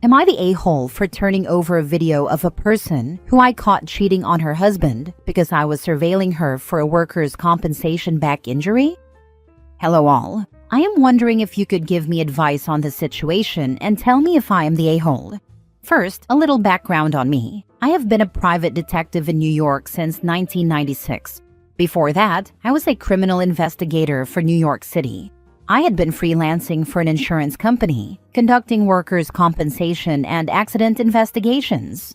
Am I the a-hole for turning over a video of a person who I caught cheating on her husband because I was surveilling her for a workers' compensation back injury? Hello all. I am wondering if you could give me advice on this situation and tell me if I am the a-hole. First, a little background on me. I have been a private detective in New York since 1996. Before that, I was a criminal investigator for New York City. I had been freelancing for an insurance company, conducting workers' compensation and accident investigations.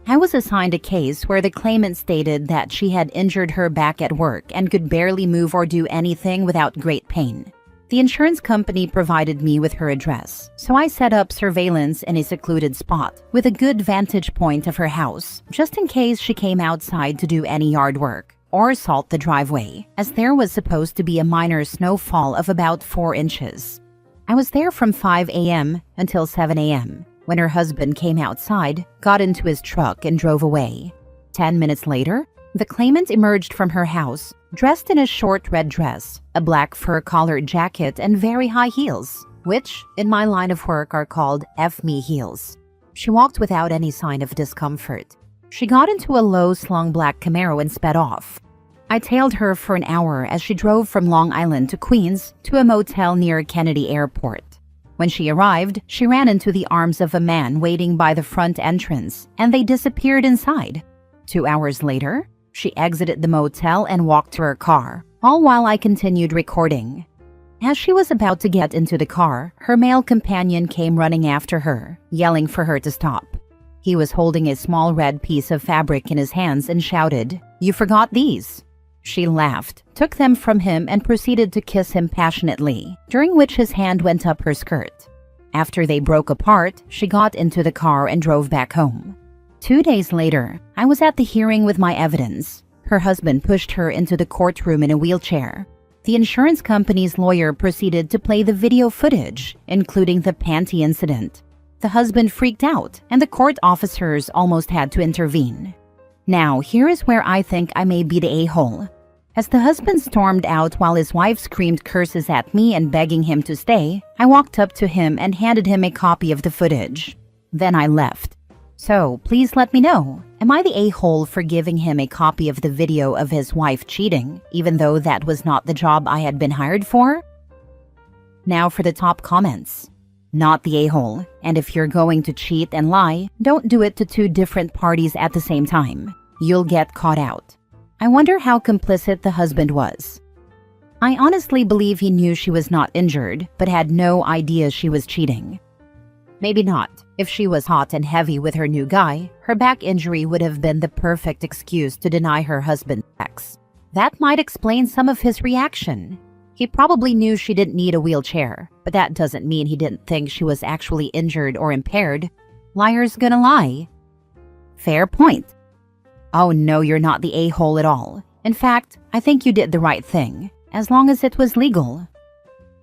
I was assigned a case where the claimant stated that she had injured her back at work and could barely move or do anything without great pain. The insurance company provided me with her address, so I set up surveillance in a secluded spot with a good vantage point of her house, just in case she came outside to do any yard work or salt the driveway, as there was supposed to be a minor snowfall of about 4 inches. I was there from 5 a.m. until 7 a.m. when her husband came outside, got into his truck, and drove away. 10 minutes later, the claimant emerged from her house, dressed in a short red dress, a black fur-collared jacket, and very high heels, which, in my line of work, are called F-me heels. She walked without any sign of discomfort. She got into a low-slung black Camaro and sped off. I tailed her for an hour as she drove from Long Island to Queens to a motel near Kennedy Airport. When she arrived, she ran into the arms of a man waiting by the front entrance, and they disappeared inside. 2 hours later, she exited the motel and walked to her car, all while I continued recording. As she was about to get into the car, her male companion came running after her, yelling for her to stop. He was holding a small red piece of fabric in his hands and shouted, "You forgot these." She laughed, took them from him, and proceeded to kiss him passionately, during which his hand went up her skirt. After they broke apart, she got into the car and drove back home. 2 days later, I was at the hearing with my evidence. Her husband pushed her into the courtroom in a wheelchair. The insurance company's lawyer proceeded to play the video footage, including the panty incident. The husband freaked out, and the court officers almost had to intervene. Now, here is where I think I may be the a-hole. As the husband stormed out while his wife screamed curses at me and begging him to stay, I walked up to him and handed him a copy of the footage. Then I left. So, please let me know, am I the a-hole for giving him a copy of the video of his wife cheating, even though that was not the job I had been hired for? Now for the top comments. Not the a-hole, and if you're going to cheat and lie, don't do it to 2 different parties at the same time. You'll get caught out. I wonder how complicit the husband was. I honestly believe he knew she was not injured, but had no idea she was cheating. Maybe not. If she was hot and heavy with her new guy, her back injury would have been the perfect excuse to deny her husband sex. That might explain some of his reaction. He probably knew she didn't need a wheelchair, but that doesn't mean he didn't think she was actually injured or impaired. Liar's gonna lie. Fair point. Oh no, you're not the a-hole at all. In fact, I think you did the right thing, as long as it was legal.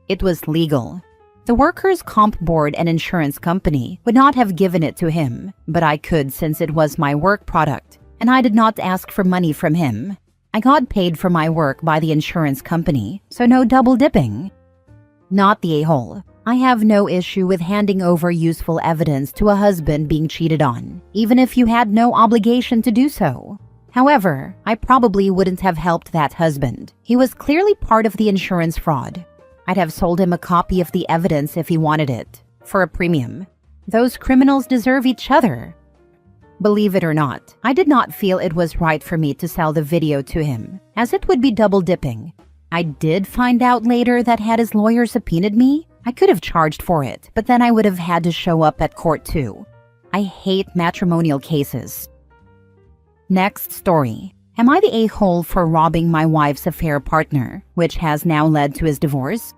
It was legal. The workers' comp board and insurance company would not have given it to him, but I could since it was my work product, and I did not ask for money from him. I got paid for my work by the insurance company, so no double dipping. Not the a-hole. I have no issue with handing over useful evidence to a husband being cheated on, even if you had no obligation to do so. However, I probably wouldn't have helped that husband. He was clearly part of the insurance fraud. I'd have sold him a copy of the evidence if he wanted it, for a premium. Those criminals deserve each other. Believe it or not, I did not feel it was right for me to sell the video to him, as it would be double dipping. I did find out later that had his lawyer subpoenaed me, I could have charged for it, but then I would have had to show up at court too. I hate matrimonial cases. Next story. Am I the a-hole for robbing my wife's affair partner, which has now led to his divorce?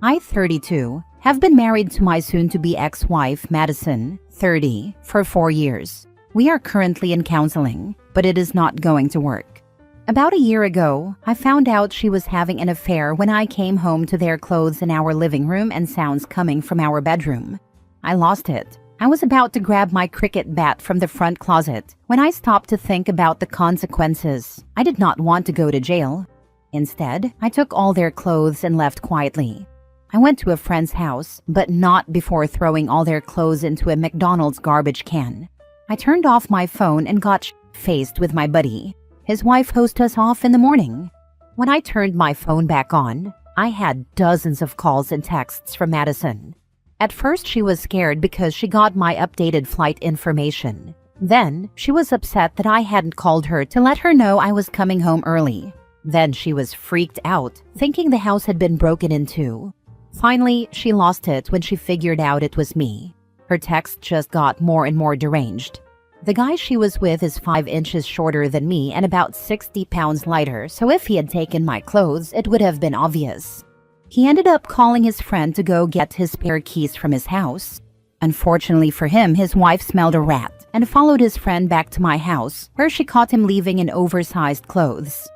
I, 32, have been married to my soon-to-be ex-wife, Madison, 30, for 4 years. We are currently in counseling, but it is not going to work. About a year ago, I found out she was having an affair when I came home to their clothes in our living room and sounds coming from our bedroom. I lost it. I was about to grab my cricket bat from the front closet when I stopped to think about the consequences. I did not want to go to jail. Instead, I took all their clothes and left quietly. I went to a friend's house, but not before throwing all their clothes into a McDonald's garbage can. I turned off my phone and got faced with my buddy. His wife hosed us off in the morning. When I turned my phone back on, I had dozens of calls and texts from Madison. At first, she was scared because she got my updated flight information. Then, she was upset that I hadn't called her to let her know I was coming home early. Then she was freaked out, thinking the house had been broken into. Finally, she lost it when she figured out it was me. Her text just got more and more deranged. The guy she was with is 5 inches shorter than me and about 60 pounds lighter, so if he had taken my clothes, it would have been obvious. He ended up calling his friend to go get his spare keys from his house. Unfortunately for him, his wife smelled a rat and followed his friend back to my house, where she caught him leaving in oversized clothes.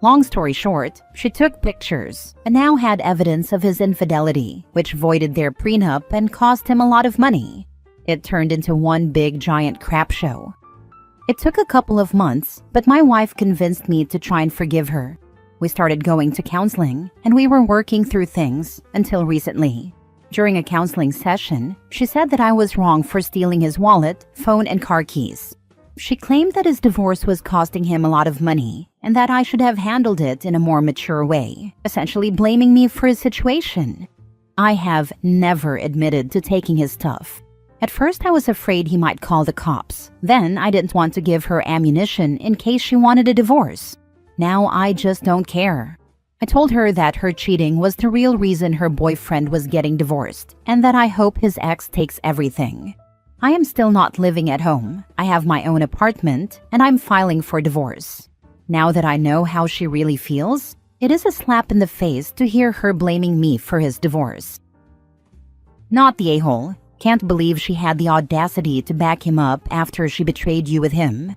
Long story short, she took pictures and now had evidence of his infidelity, which voided their prenup and cost him a lot of money. It turned into one big giant crap show. It took a couple of months, but my wife convinced me to try and forgive her. We started going to counseling, and we were working through things until recently. During a counseling session, she said that I was wrong for stealing his wallet, phone, and car keys. She claimed that his divorce was costing him a lot of money and that I should have handled it in a more mature way, essentially blaming me for his situation. I have never admitted to taking his stuff. At first, I was afraid he might call the cops. Then, I didn't want to give her ammunition in case she wanted a divorce. Now, I just don't care. I told her that her cheating was the real reason her boyfriend was getting divorced, and that I hope his ex takes everything. I am still not living at home. I have my own apartment, and I'm filing for divorce. Now that I know how she really feels, it is a slap in the face to hear her blaming me for his divorce. Not the a-hole. Can't believe she had the audacity to back him up after she betrayed you with him.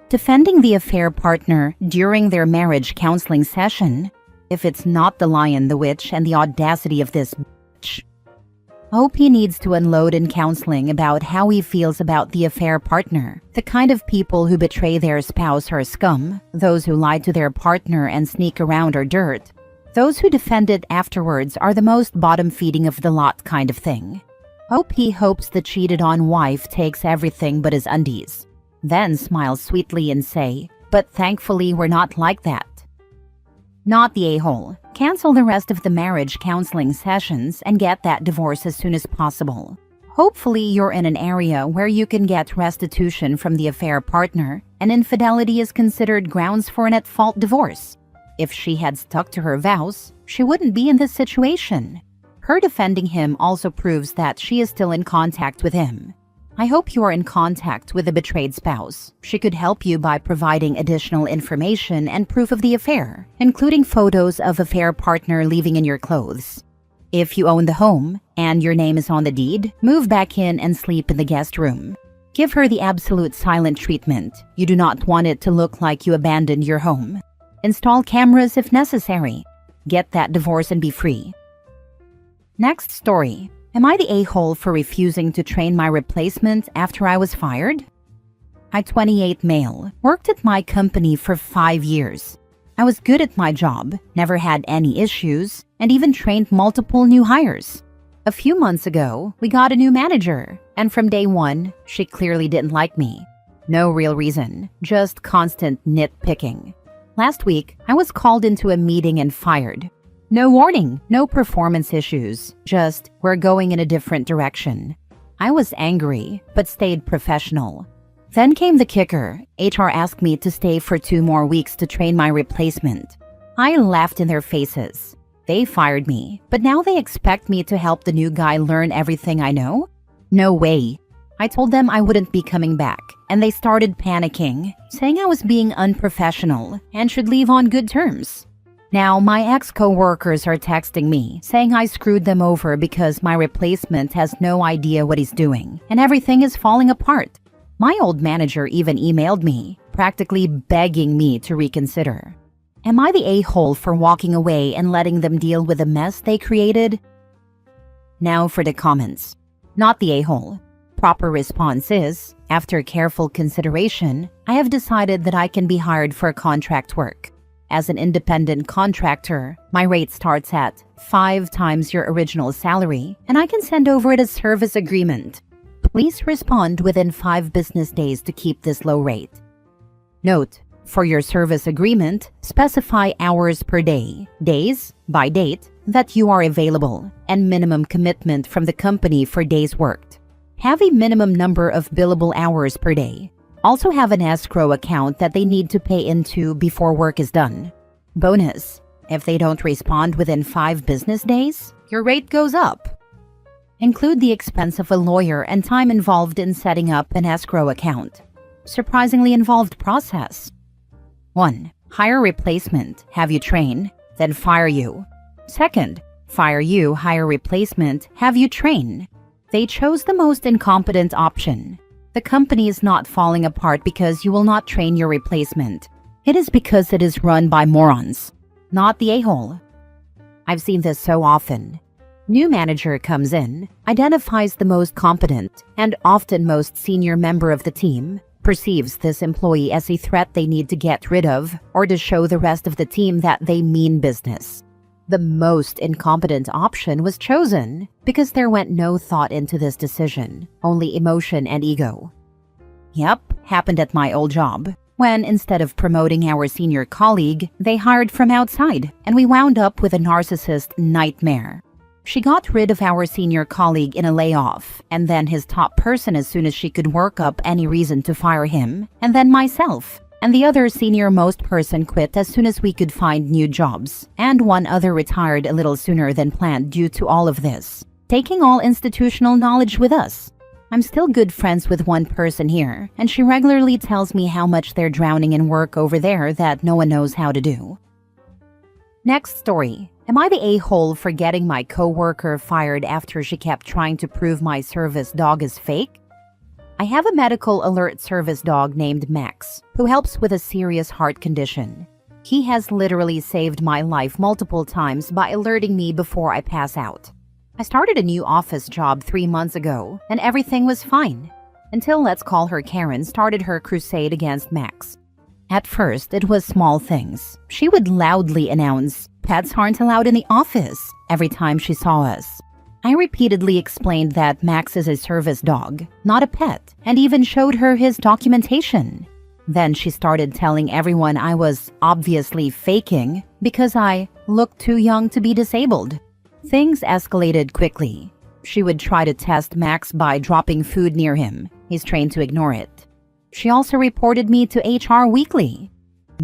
Defending the affair partner during their marriage counseling session. If it's not the lion, the witch, and the audacity of this bitch. Hope he needs to unload in counseling about how he feels about the affair partner. The kind of people who betray their spouse are scum. Those who lie to their partner and sneak around are dirt. Those who defend it afterwards are the most bottom-feeding of the lot kind of thing. Hope he hopes the cheated-on wife takes everything but his undies. Then smile sweetly and say, "But thankfully we're not like that." Not the a-hole. Cancel the rest of the marriage counseling sessions and get that divorce as soon as possible. Hopefully you're in an area where you can get restitution from the affair partner, and infidelity is considered grounds for an at-fault divorce. If she had stuck to her vows, she wouldn't be in this situation. Her defending him also proves that she is still in contact with him. I hope you are in contact with a betrayed spouse. She could help you by providing additional information and proof of the affair, including photos of affair partner leaving in your clothes. If you own the home and your name is on the deed, move back in and sleep in the guest room. Give her the absolute silent treatment. You do not want it to look like you abandoned your home. Install cameras if necessary. Get that divorce and be free. Next story. Am I the a-hole for refusing to train my replacement after I was fired? I, 28 male, worked at my company for 5 years. I was good at my job, never had any issues, and even trained multiple new hires. A few months ago, we got a new manager, and from day one, she clearly didn't like me. No real reason, just constant nitpicking. Last week, I was called into a meeting and fired. No warning, no performance issues, just we're going in a different direction. I was angry, but stayed professional. Then came the kicker. HR asked me to stay for 2 more weeks to train my replacement. I laughed in their faces. They fired me, but now they expect me to help the new guy learn everything I know? No way. I told them I wouldn't be coming back, and they started panicking, saying I was being unprofessional and should leave on good terms. Now, my ex-coworkers are texting me, saying I screwed them over because my replacement has no idea what he's doing, and everything is falling apart. My old manager even emailed me, practically begging me to reconsider. Am I the a-hole for walking away and letting them deal with the mess they created? Now for the comments. Not the a-hole. Proper response is, after careful consideration, I have decided that I can be hired for contract work. As an independent contractor, my rate starts at 5 times your original salary, and I can send over it a service agreement. Please respond within 5 business days to keep this low rate. Note: for your service agreement, specify hours per day, days by date, that you are available, and minimum commitment from the company for days worked. Have a minimum number of billable hours per day. Also have an escrow account that they need to pay into before work is done. Bonus: if they don't respond within 5 business days, your rate goes up. Include the expense of a lawyer and time involved in setting up an escrow account. Surprisingly involved process. 1. Hire replacement, have you train, then fire you. Second, fire you, hire replacement, have you train. They chose the most incompetent option. The company is not falling apart because you will not train your replacement. It is because it is run by morons, not the a-hole. I've seen this so often. New manager comes in, identifies the most competent and often most senior member of the team, perceives this employee as a threat they need to get rid of or to show the rest of the team that they mean business. The most incompetent option was chosen because there went no thought into this decision, only emotion and ego. Yep, happened at my old job, when instead of promoting our senior colleague, they hired from outside, and we wound up with a narcissist nightmare. She got rid of our senior colleague in a layoff, and then his top person as soon as she could work up any reason to fire him, and then myself. And the other senior-most person quit as soon as we could find new jobs, and one other retired a little sooner than planned due to all of this, taking all institutional knowledge with us. I'm still good friends with one person here, and she regularly tells me how much they're drowning in work over there that no one knows how to do. Next story. Am I the a-hole for getting my coworker fired after she kept trying to prove my service dog is fake? I have a medical alert service dog named Max, who helps with a serious heart condition. He has literally saved my life multiple times by alerting me before I pass out. I started a new office job 3 months ago, and everything was fine, until let's call her Karen started her crusade against Max. At first, it was small things. She would loudly announce, "Pets aren't allowed in the office," every time she saw us. I repeatedly explained that Max is a service dog, not a pet, and even showed her his documentation. Then she started telling everyone I was obviously faking because I looked too young to be disabled. Things escalated quickly. She would try to test Max by dropping food near him. He's trained to ignore it. She also reported me to HR weekly.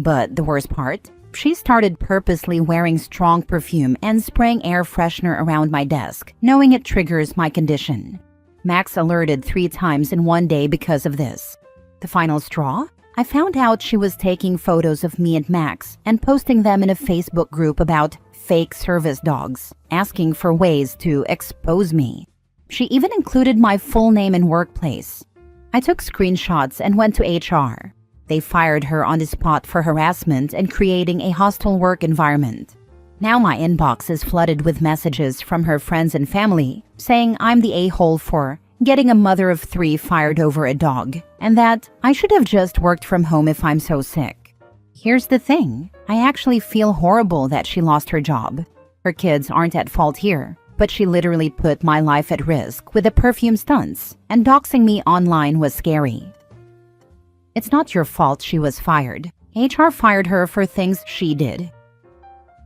But the worst part? She started purposely wearing strong perfume and spraying air freshener around my desk, knowing it triggers my condition. Max alerted 3 times in one day because of this. The final straw? I found out she was taking photos of me and Max and posting them in a Facebook group about fake service dogs, asking for ways to expose me. She even included my full name and workplace. I took screenshots and went to HR. They fired her on the spot for harassment and creating a hostile work environment. Now my inbox is flooded with messages from her friends and family saying I'm the a-hole for getting a mother of 3 fired over a dog, and that I should have just worked from home if I'm so sick. Here's the thing, I actually feel horrible that she lost her job. Her kids aren't at fault here, but she literally put my life at risk with the perfume stunts, and doxing me online was scary. It's not your fault she was fired. HR fired her for things she did.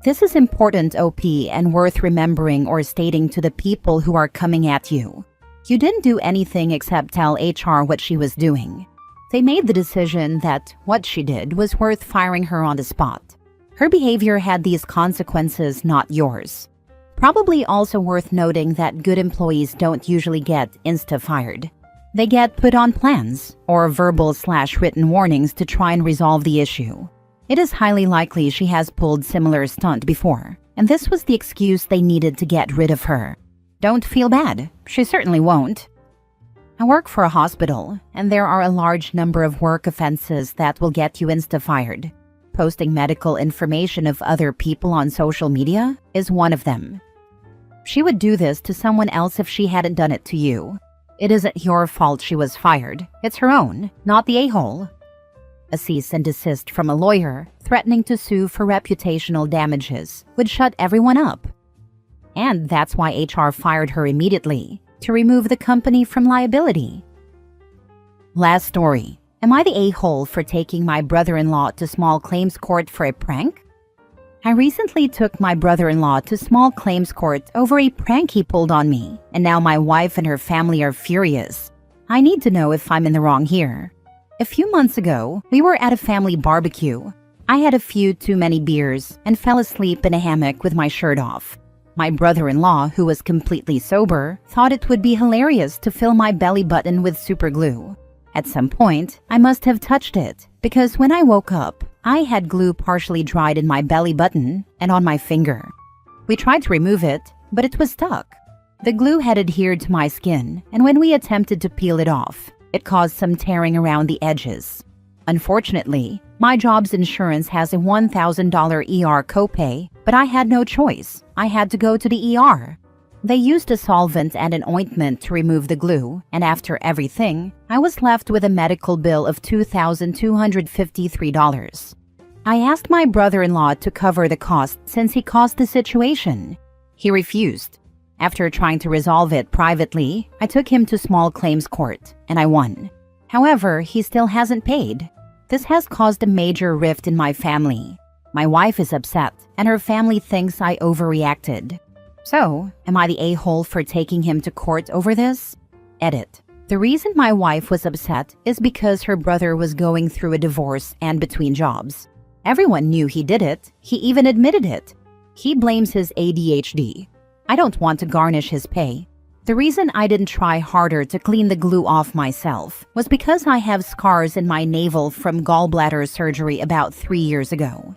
This is important, OP, and worth remembering or stating to the people who are coming at you. You didn't do anything except tell HR what she was doing. They made the decision that what she did was worth firing her on the spot. Her behavior had these consequences, not yours. Probably also worth noting that good employees don't usually get insta-fired. They get put on plans or verbal/written warnings to try and resolve the issue. It is highly likely she has pulled similar stunt before, and this was the excuse they needed to get rid of her. Don't feel bad. She certainly won't. I work for a hospital, and there are a large number of work offenses that will get you insta-fired. Posting medical information of other people on social media is one of them. She would do this to someone else if she hadn't done it to you. It isn't your fault she was fired. It's her own, not the a-hole. A cease and desist from a lawyer threatening to sue for reputational damages would shut everyone up. And that's why HR fired her immediately, to remove the company from liability. Last story. Am I the a-hole for taking my brother-in-law to small claims court for a prank? I recently took my brother-in-law to small claims court over a prank he pulled on me, and now my wife and her family are furious. I need to know if I'm in the wrong here. A few months ago, we were at a family barbecue. I had a few too many beers and fell asleep in a hammock with my shirt off. My brother-in-law, who was completely sober, thought it would be hilarious to fill my belly button with super glue. At some point, I must have touched it, because when I woke up, I had glue partially dried in my belly button and on my finger. We tried to remove it, but it was stuck. The glue had adhered to my skin, and when we attempted to peel it off, it caused some tearing around the edges. Unfortunately, my job's insurance has a $1,000 ER copay, but I had no choice. I had to go to the ER. They used a solvent and an ointment to remove the glue, and after everything, I was left with a medical bill of $2,253. I asked my brother-in-law to cover the cost since he caused the situation. He refused. After trying to resolve it privately, I took him to small claims court, and I won. However, he still hasn't paid. This has caused a major rift in my family. My wife is upset, and her family thinks I overreacted. So, am I the a-hole for taking him to court over this? Edit. The reason my wife was upset is because her brother was going through a divorce and between jobs. Everyone knew he did it. He even admitted it. He blames his ADHD. I don't want to garnish his pay. The reason I didn't try harder to clean the glue off myself was because I have scars in my navel from gallbladder surgery about 3 years ago.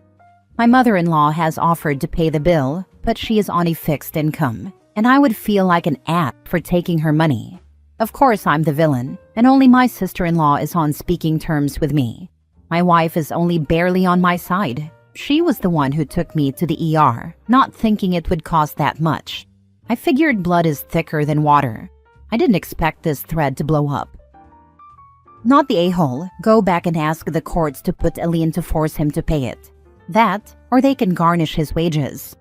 My mother-in-law has offered to pay the bill, but she is on a fixed income, and I would feel like an ass for taking her money. Of course, I'm the villain, and only my sister-in-law is on speaking terms with me. My wife is only barely on my side. She was the one who took me to the ER, not thinking it would cost that much. I figured blood is thicker than water. I didn't expect this thread to blow up. Not the a-hole. Go back and ask the courts to put a lien to force him to pay it. That, or they can garnish his wages.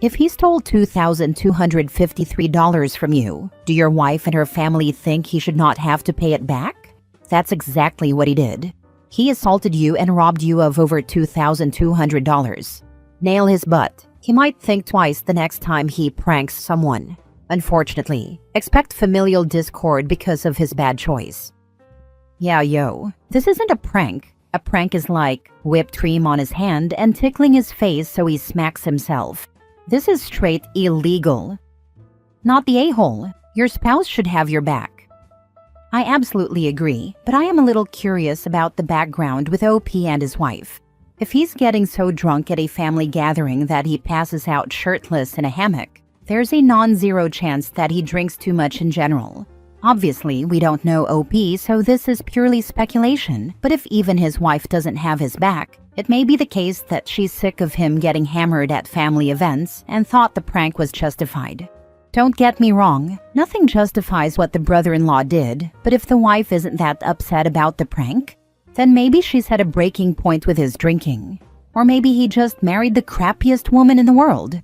If he stole $2,253 from you, do your wife and her family think he should not have to pay it back? That's exactly what he did. He assaulted you and robbed you of over $2,200. Nail his butt. He might think twice the next time he pranks someone. Unfortunately, expect familial discord because of his bad choice. Yeah, yo, this isn't a prank. A prank is like whipped cream on his hand and tickling his face so he smacks himself. This is straight illegal. Not the a-hole. Your spouse should have your back. I absolutely agree, but I am a little curious about the background with OP and his wife. If he's getting so drunk at a family gathering that he passes out shirtless in a hammock, there's a non-zero chance that he drinks too much in general. Obviously, we don't know OP, so this is purely speculation, but if even his wife doesn't have his back, it may be the case that she's sick of him getting hammered at family events and thought the prank was justified. Don't get me wrong, nothing justifies what the brother-in-law did, but if the wife isn't that upset about the prank, then maybe she's at a breaking point with his drinking. Or maybe he just married the crappiest woman in the world.